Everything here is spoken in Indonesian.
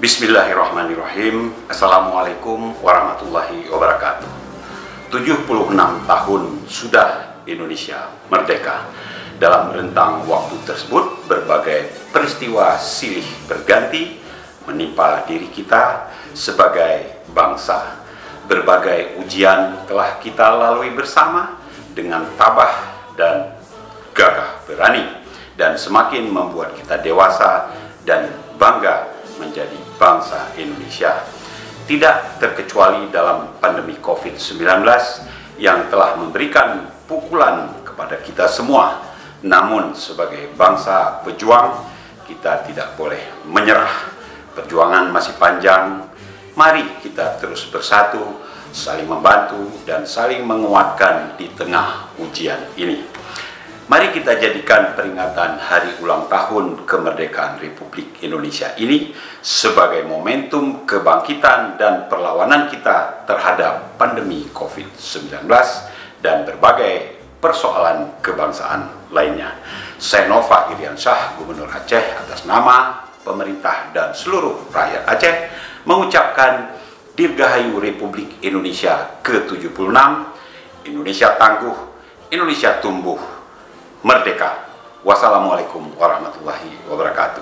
Bismillahirrahmanirrahim. Assalamualaikum warahmatullahi wabarakatuh. 76 tahun sudah Indonesia merdeka. Dalam rentang waktu tersebut, berbagai peristiwa silih berganti menimpa diri kita sebagai bangsa. Berbagai ujian telah kita lalui bersama dengan tabah dan gagah berani, dan semakin membuat kita dewasa dan bangga menjadi bangsa Indonesia. Tidak terkecuali dalam pandemi COVID-19 yang telah memberikan pukulan kepada kita semua. Namun sebagai bangsa pejuang, kita tidak boleh menyerah. Perjuangan masih panjang. Mari kita terus bersatu, saling membantu dan saling menguatkan di tengah ujian ini. Mari kita jadikan peringatan Hari Ulang Tahun Kemerdekaan Republik Indonesia ini sebagai momentum kebangkitan dan perlawanan kita terhadap pandemi COVID-19 dan berbagai persoalan kebangsaan lainnya. Saya Nova Iriansyah, Gubernur Aceh, atas nama pemerintah dan seluruh rakyat Aceh mengucapkan Dirgahayu Republik Indonesia ke-76, Indonesia tangguh, Indonesia tumbuh, merdeka. Wassalamualaikum warahmatullahi wabarakatuh.